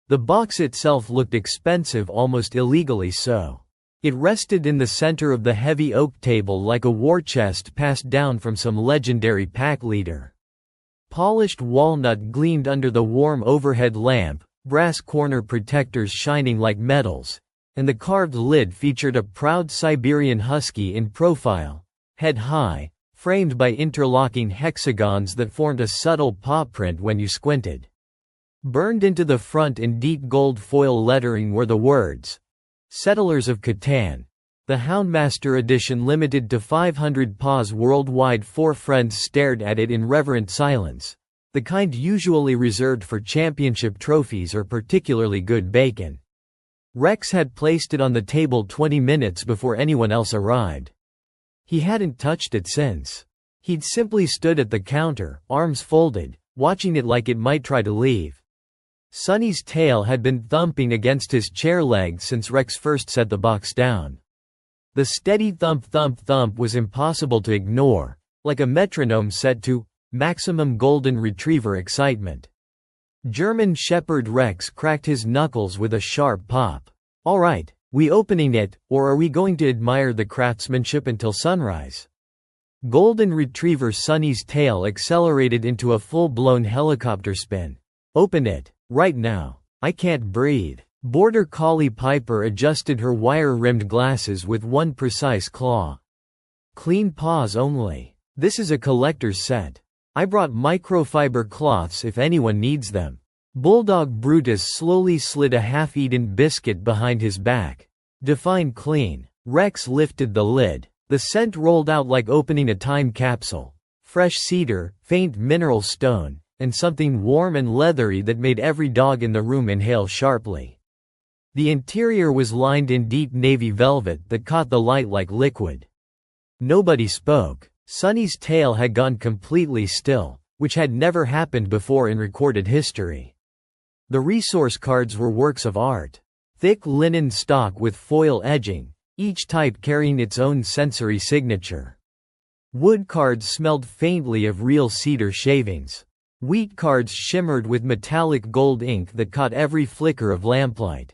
The box itself looked expensive, almost illegally so. It rested in the center of the heavy oak table like a war chest passed down from some legendary pack leader. Polished walnut gleamed under the warm overhead lamp, brass corner protectors shining like medals, and the carved lid featured a proud Siberian husky in profile, head high, framed by interlocking hexagons that formed a subtle paw print when you squinted. Burned into the front in deep gold foil lettering were the words, "Settlers of Catan. The Houndmaster Edition limited to 500 paws worldwide." 4 friends stared at it in reverent silence, the kind usually reserved for championship trophies or particularly good bacon. Rex had placed it on the table 20 minutes before anyone else arrived. He hadn't touched it since. He'd simply stood at the counter, arms folded, watching it like it might try to leave. Sonny's tail had been thumping against his chair leg since Rex first set the box down. The steady thump thump thump was impossible to ignore, like a metronome set to maximum golden retriever excitement. German Shepherd Rex cracked his knuckles with a sharp pop. "All right, we opening it, or are we going to admire the craftsmanship until sunrise?" Golden Retriever Sonny's tail accelerated into a full-blown helicopter spin. "Open it. Right now. I can't breathe." Border Collie Piper adjusted her wire-rimmed glasses with one precise claw. "Clean paws only. This is a collector's set. I brought microfiber cloths if anyone needs them." Bulldog Brutus slowly slid a half-eaten biscuit behind his back. "Define clean." Rex lifted the lid. The scent rolled out like opening a time capsule. Fresh cedar, faint mineral stone, and something warm and leathery that made every dog in the room inhale sharply. The interior was lined in deep navy velvet that caught the light like liquid. Nobody spoke. Sonny's tail had gone completely still, which had never happened before in recorded history. The resource cards were works of art. Thick linen stock with foil edging, each type carrying its own sensory signature. Wood cards smelled faintly of real cedar shavings. Wheat cards shimmered with metallic gold ink that caught every flicker of lamplight.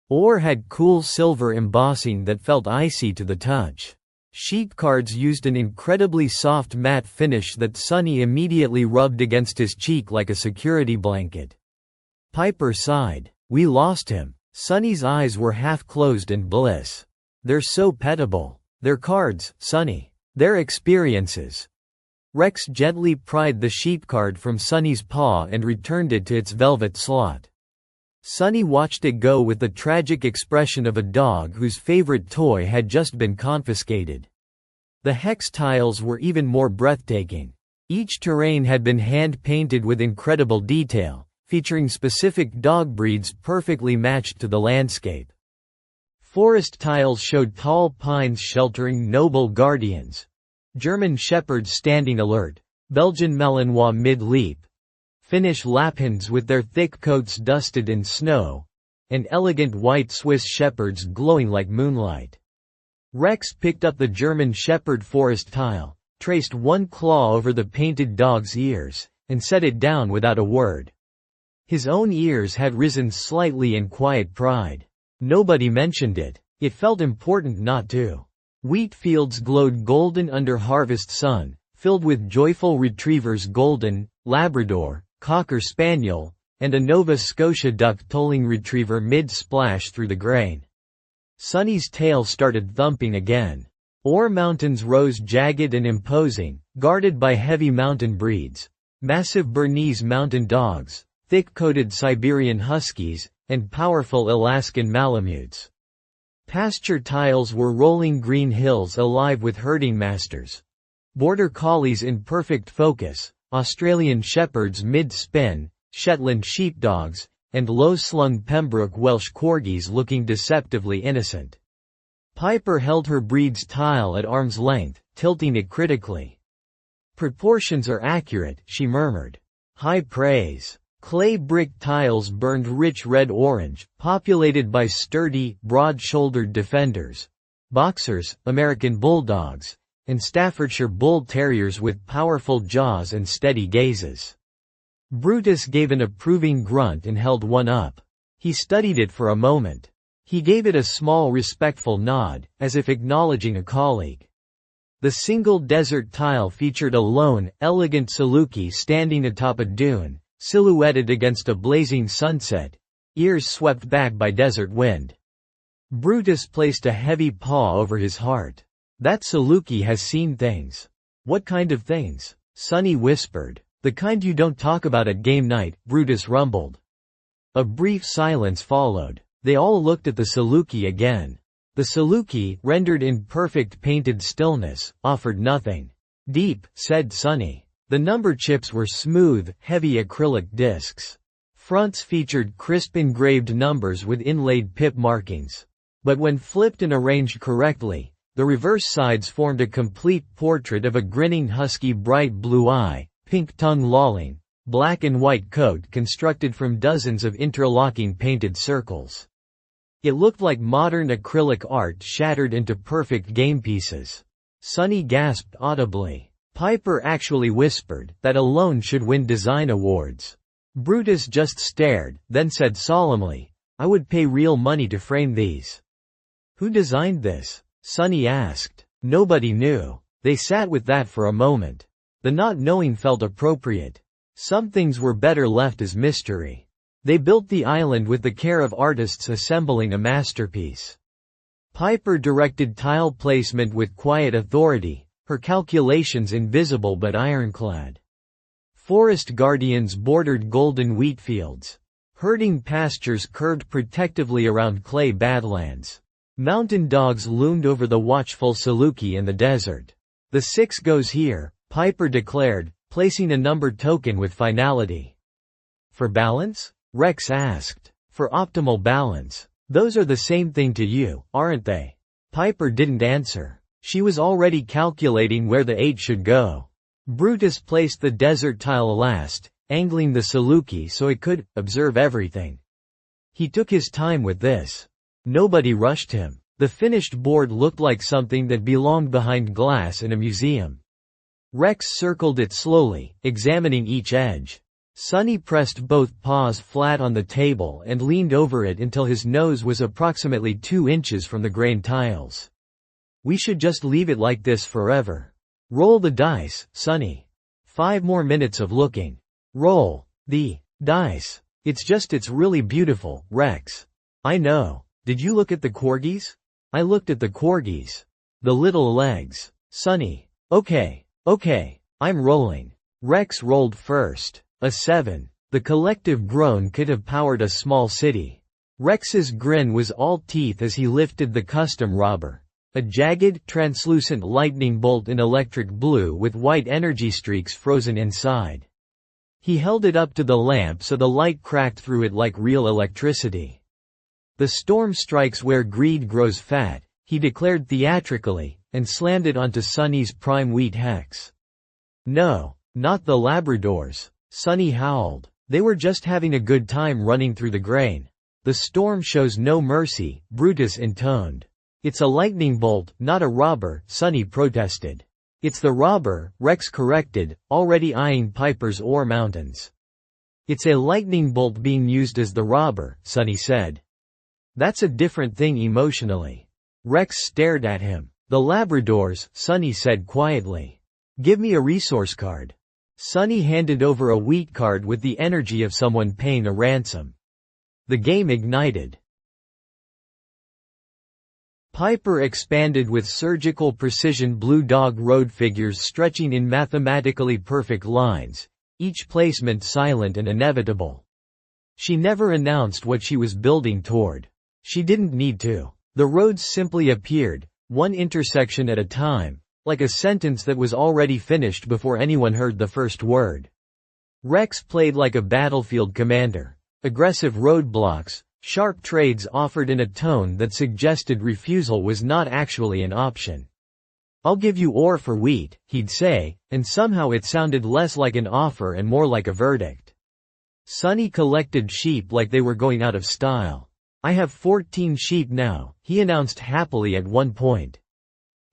Ore had cool silver embossing that felt icy to the touch. Sheep cards used an incredibly soft matte finish that Sonny immediately rubbed against his cheek like a security blanket. Piper sighed. "We lost him." Sonny's eyes were half closed in bliss. "They're so petable. They're cards, Sonny. They're experiences." Rex gently pried the sheep card from Sonny's paw and returned it to its velvet slot. Sonny watched it go with the tragic expression of a dog whose favorite toy had just been confiscated. The hex tiles were even more breathtaking. Each terrain had been hand-painted with incredible detail, featuring specific dog breeds perfectly matched to the landscape. Forest tiles showed tall pines sheltering noble guardians. German Shepherds standing alert, Belgian Malinois mid-leap, Finnish Laplands with their thick coats dusted in snow, and elegant white Swiss Shepherds glowing like moonlight. Rex picked up the German Shepherd forest tile, traced one claw over the painted dog's ears, and set it down without a word. His own ears had risen slightly in quiet pride. Nobody mentioned it. It felt important not to. Wheat fields glowed golden under harvest sun, filled with joyful retrievers, golden, Labrador, Cocker Spaniel, and a Nova Scotia duck-tolling retriever mid-splash through the grain. Sonny's tail started thumping again. Ore mountains rose jagged and imposing, guarded by heavy mountain breeds. Massive Bernese mountain dogs, thick-coated Siberian huskies, and powerful Alaskan Malamutes. Pasture tiles were rolling green hills alive with herding masters. Border collies in perfect focus, Australian shepherds mid-spin, Shetland sheepdogs, and low-slung Pembroke Welsh corgis looking deceptively innocent. Piper held her breed's tile at arm's length, tilting it critically. "Proportions are accurate," she murmured. "High praise." Clay brick tiles burned rich red-orange, populated by sturdy, broad-shouldered defenders, boxers, American bulldogs, and Staffordshire bull terriers with powerful jaws and steady gazes. Brutus gave an approving grunt and held one up. He studied it for a moment. He gave it a small respectful nod, as if acknowledging a colleague. The single desert tile featured a lone, elegant Saluki standing atop a dune, silhouetted against a blazing sunset, ears swept back by desert wind. Brutus placed a heavy paw over his heart. That Saluki has seen things. What kind of things? Sonny whispered. The kind you don't talk about at game night, Brutus rumbled. A brief silence followed. They all looked at the Saluki again. The Saluki, rendered in perfect painted stillness, offered nothing. Deep, said Sonny. The number chips were smooth, heavy acrylic discs. Fronts featured crisp engraved numbers with inlaid pip markings. But when flipped and arranged correctly, the reverse sides formed a complete portrait of a grinning husky, bright blue eye, pink tongue lolling, black and white coat constructed from dozens of interlocking painted circles. It looked like modern acrylic art shattered into perfect game pieces. Sonny gasped audibly. Piper actually whispered, that alone should win design awards. Brutus just stared, then said solemnly, I would pay real money to frame these. Who designed this? Sonny asked. Nobody knew. They sat with that for a moment. The not knowing felt appropriate. Some things were better left as mystery. They built the island with the care of artists assembling a masterpiece. Piper directed tile placement with quiet authority, her calculations invisible but ironclad. Forest guardians bordered golden wheat fields. Herding pastures curved protectively around clay badlands. Mountain dogs loomed over the watchful Saluki in the desert. The 6 goes here, Piper declared, placing a number token with finality. For balance? Rex asked. For optimal balance. Those are the same thing to you, aren't they? Piper didn't answer. She was already calculating where the 8 should go. Brutus placed the desert tile last, angling the Saluki so it could observe everything. He took his time with this. Nobody rushed him. The finished board looked like something that belonged behind glass in a museum. Rex circled it slowly, examining each edge. Sonny pressed both paws flat on the table and leaned over it until his nose was approximately 2 inches from the grain tiles. We should just leave it like this forever. Roll the dice, Sonny. 5 more minutes of looking. Roll the dice. It's really beautiful, Rex. I know. Did you look at the corgis? I looked at the corgis. The little legs. Sonny. Okay, I'm rolling. Rex rolled first. A 7. The collective groan could have powered a small city. Rex's grin was all teeth as he lifted the custom robber. A jagged, translucent lightning bolt in electric blue with white energy streaks frozen inside. He held it up to the lamp so the light cracked through it like real electricity. The storm strikes where greed grows fat, he declared theatrically, and slammed it onto Sonny's prime wheat hex. No, not the Labradors. Sonny howled. They were just having a good time running through the grain. The storm shows no mercy, Brutus intoned. It's a lightning bolt, not a robber, Sonny protested. It's the robber, Rex corrected, already eyeing Piper's ore mountains. It's a lightning bolt being used as the robber, Sonny said. That's a different thing emotionally. Rex stared at him. The Labradors, Sonny said quietly. Give me a resource card. Sonny handed over a wheat card with the energy of someone paying a ransom. The game ignited. Piper expanded with surgical precision blue dog road figures stretching in mathematically perfect lines, each placement silent and inevitable. She never announced what she was building toward. She didn't need to. The roads simply appeared, one intersection at a time, like a sentence that was already finished before anyone heard the first word. Rex played like a battlefield commander. Aggressive roadblocks, sharp trades offered in a tone that suggested refusal was not actually an option. I'll give you ore for wheat, he'd say, and somehow it sounded less like an offer and more like a verdict. Sonny collected sheep like they were going out of style. I have 14 sheep now, he announced happily at one point.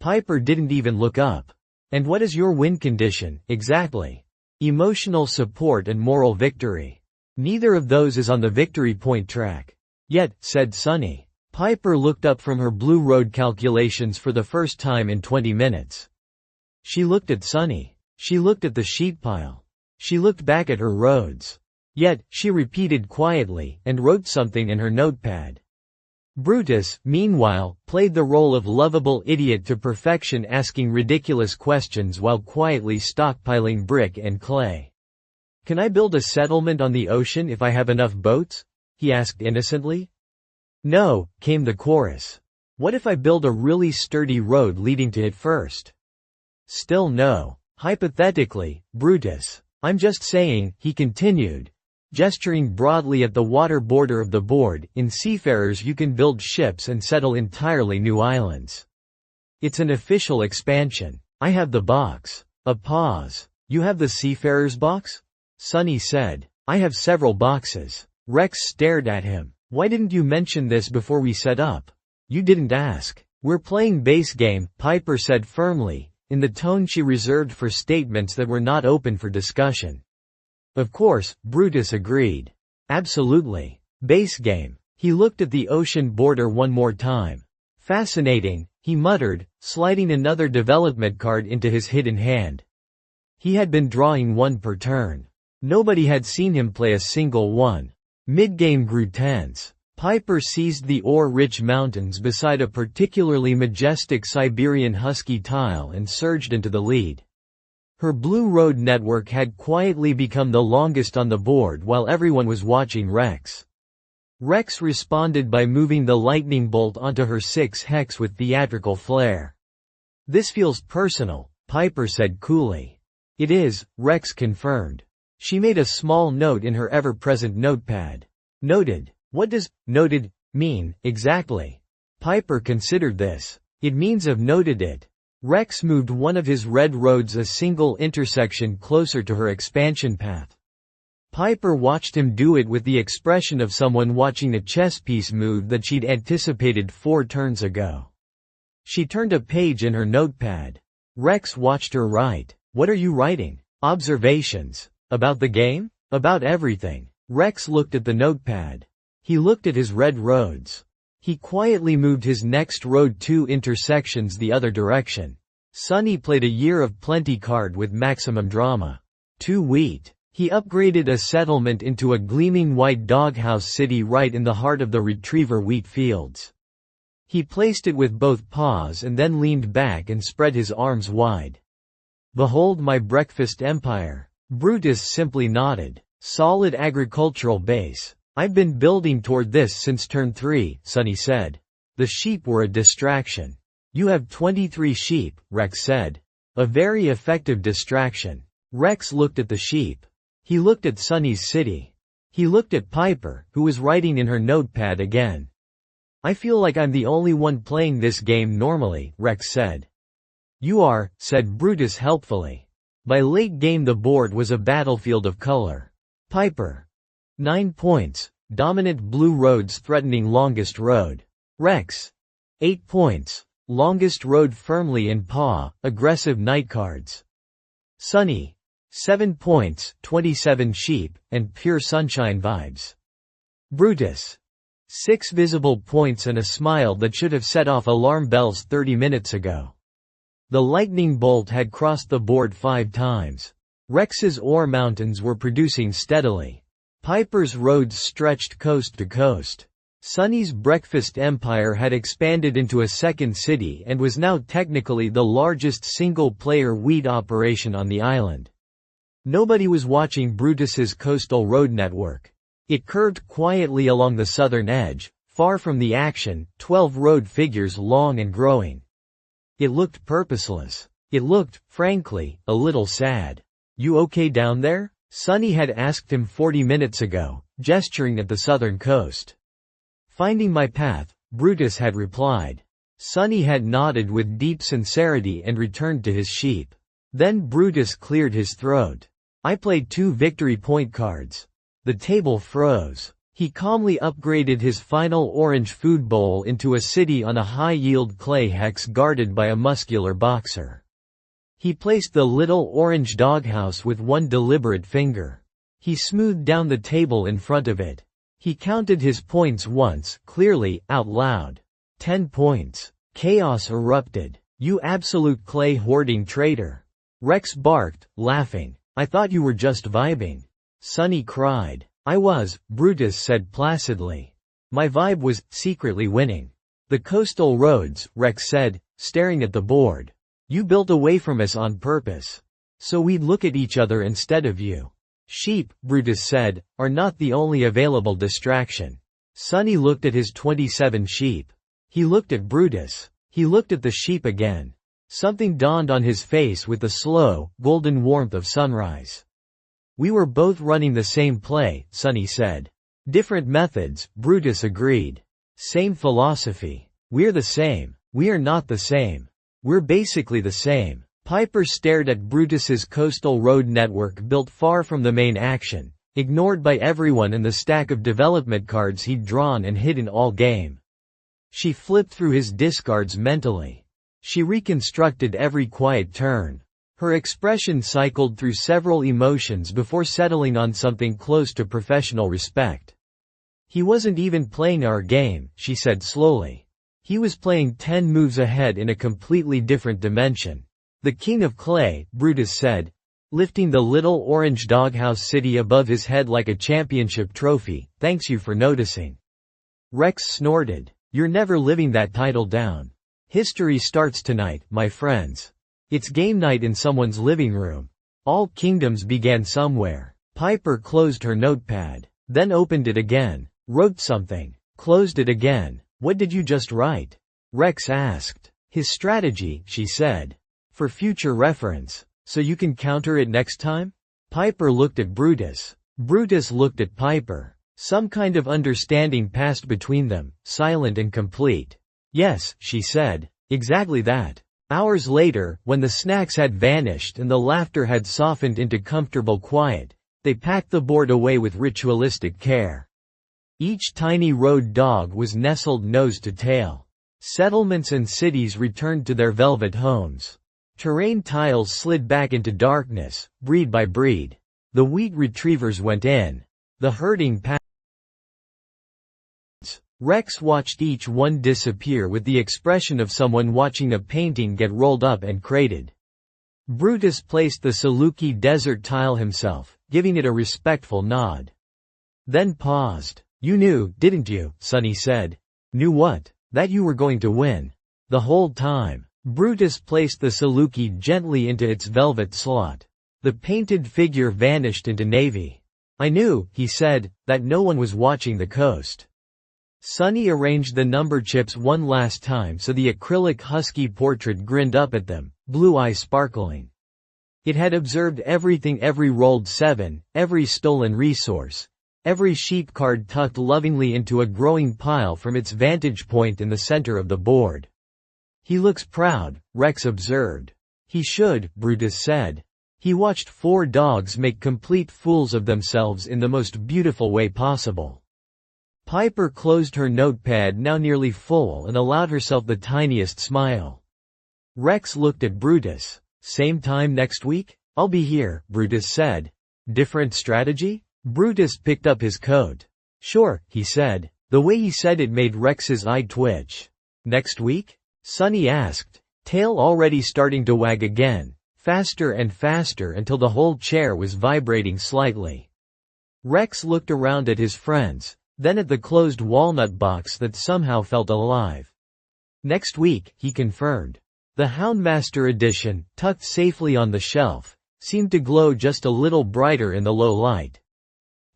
Piper didn't even look up. And what is your win condition, exactly? Emotional support and moral victory. Neither of those is on the victory point track. Yet, said Sunny. Piper looked up from her blue road calculations for the first time in 20 minutes. She looked at Sunny. She looked at the sheet pile. She looked back at her roads. Yet, she repeated quietly, and wrote something in her notepad. Brutus, meanwhile, played the role of lovable idiot to perfection, asking ridiculous questions while quietly stockpiling brick and clay. "Can I build a settlement on the ocean if I have enough boats?" he asked innocently. "No," came the chorus. "What if I build a really sturdy road leading to it first?" Still no. "Hypothetically, Brutus. I'm just saying," he continued, gesturing broadly at the water border of the board, "in seafarers you can build ships and settle entirely new islands. It's an official expansion. I have the box." A pause. "You have the seafarer's box?" Sunny said. "I have several boxes." Rex stared at him. "Why didn't you mention this before we set up?" "You didn't ask." "We're playing base game," Piper said firmly, in the tone she reserved for statements that were not open for discussion. "Of course," Brutus agreed. "Absolutely. Base game." He looked at the ocean border one more time. "Fascinating," he muttered, sliding another development card into his hidden hand. He had been drawing one per turn. Nobody had seen him play a single one. Mid-game grew tense. Piper seized the ore-rich mountains beside a particularly majestic Siberian husky tile and surged into the lead. Her blue road network had quietly become the longest on the board while everyone was watching Rex. Rex responded by moving the lightning bolt onto her 6-hex with theatrical flair. "This feels personal," Piper said coolly. "It is," Rex confirmed. She made a small note in her ever-present notepad. "Noted." "What does noted mean, exactly?" Piper considered this. "It means I've noted it." Rex moved one of his red roads a single intersection closer to her expansion path. Piper watched him do it with the expression of someone watching a chess piece move that she'd anticipated 4 turns ago. She turned a page in her notepad. Rex watched her write. "What are you writing?" "Observations." "About the game?" "About everything." Rex looked at the notepad. He looked at his red roads. He quietly moved his next road 2 intersections the other direction. Sunny played a year of plenty card with maximum drama. 2 wheat. He upgraded a settlement into a gleaming white doghouse city right in the heart of the retriever wheat fields. He placed it with both paws and then leaned back and spread his arms wide. "Behold my breakfast empire." Brutus simply nodded. "Solid agricultural base. I've been building toward this since turn 3, Sunny said. The sheep were a distraction." "You have 23 sheep," Rex said. "A very effective distraction." Rex looked at the sheep. He looked at Sunny's city. He looked at Piper, who was writing in her notepad again. "I feel like I'm the only one playing this game normally," Rex said. "You are," said Brutus helpfully. By late game the board was a battlefield of color. Piper. 9 points. Dominant blue roads threatening longest road. Rex. 8 points. Longest road firmly in paw, aggressive night cards. Sunny. 7 points, 27 sheep, and pure sunshine vibes. Brutus. 6 visible points and a smile that should have set off alarm bells 30 minutes ago. The lightning bolt had crossed the board 5 times. Rex's ore mountains were producing steadily. Piper's roads stretched coast to coast. Sunny's breakfast empire had expanded into a second city and was now technically the largest single-player wheat operation on the island. Nobody was watching Brutus's coastal road network. It curved quietly along the southern edge, far from the action, 12 road figures long and growing. It looked purposeless. It looked, frankly, a little sad. "You okay down there?" Sunny had asked him 40 minutes ago, gesturing at the southern coast. "Finding my path," Brutus had replied. Sunny had nodded with deep sincerity and returned to his sheep. Then Brutus cleared his throat. "I played 2 victory point cards." The table froze. He calmly upgraded his final orange food bowl into a city on a high-yield clay hex guarded by a muscular boxer. He placed the little orange doghouse with one deliberate finger. He smoothed down the table in front of it. He counted his points once, clearly, out loud. 10 points. Chaos erupted. "You absolute clay-hoarding traitor!" Rex barked, laughing. "I thought you were just vibing." Sunny cried. "I was," Brutus said placidly. "My vibe was, secretly winning." "The coastal roads," Rex said, staring at the board. "You built away from us on purpose. So we'd look at each other instead of you." "Sheep," Brutus said, "are not the only available distraction." Sunny looked at his 27 sheep. He looked at Brutus. He looked at the sheep again. Something dawned on his face with the slow, golden warmth of sunrise. "We were both running the same play," Sunny said. "Different methods," Brutus agreed. "Same philosophy. We're the same. We are not the same. We're basically the same." Piper stared at Brutus's coastal road network built far from the main action, ignored by everyone and the stack of development cards he'd drawn and hidden all game. She flipped through his discards mentally. She reconstructed every quiet turn. Her expression cycled through several emotions before settling on something close to professional respect. "He wasn't even playing our game," she said slowly. "He was playing 10 moves ahead in a completely different dimension." "The King of Clay," Brutus said, lifting the little orange doghouse city above his head like a championship trophy, "thanks you for noticing." Rex snorted. "You're never living that title down. History starts tonight, my friends. It's game night in someone's living room. All kingdoms began somewhere." Piper closed her notepad, then opened it again, wrote something, closed it again. "What did you just write?" Rex asked. "His strategy," she said. "For future reference. So you can counter it next time?" Piper looked at Brutus. Brutus looked at Piper. Some kind of understanding passed between them, silent and complete. "Yes," she said. "Exactly that." Hours later, when the snacks had vanished and the laughter had softened into comfortable quiet, they packed the board away with ritualistic care. Each tiny road dog was nestled nose to tail. Settlements and cities returned to their velvet homes. Terrain tiles slid back into darkness, breed by breed. The wheat retrievers went in. The herding packed. Rex watched each one disappear with the expression of someone watching a painting get rolled up and crated. Brutus placed the Saluki desert tile himself, giving it a respectful nod. Then paused. "You knew, didn't you?" Sunny said. "Knew what?" "That you were going to win. The whole time." Brutus placed the Saluki gently into its velvet slot. The painted figure vanished into navy. "I knew," he said, "that no one was watching the coast." Sunny arranged the number chips one last time so the acrylic husky portrait grinned up at them, blue eyes sparkling. It had observed everything, every rolled 7, every stolen resource, every sheep card tucked lovingly into a growing pile from its vantage point in the center of the board. "He looks proud," Rex observed. "He should," Brutus said. He watched 4 dogs make complete fools of themselves in the most beautiful way possible. Piper closed her notepad, now nearly full, and allowed herself the tiniest smile. Rex looked at Brutus. "Same time next week?" "I'll be here," Brutus said. "Different strategy?" Brutus picked up his coat. "Sure," he said. The way he said it made Rex's eye twitch. "Next week?" Sunny asked, tail already starting to wag again, faster and faster until the whole chair was vibrating slightly. Rex looked around at his friends, then at the closed walnut box that somehow felt alive. "Next week," he confirmed. The Houndmaster Edition, tucked safely on the shelf, seemed to glow just a little brighter in the low light.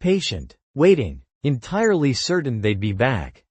Patient. Waiting. Entirely certain they'd be back.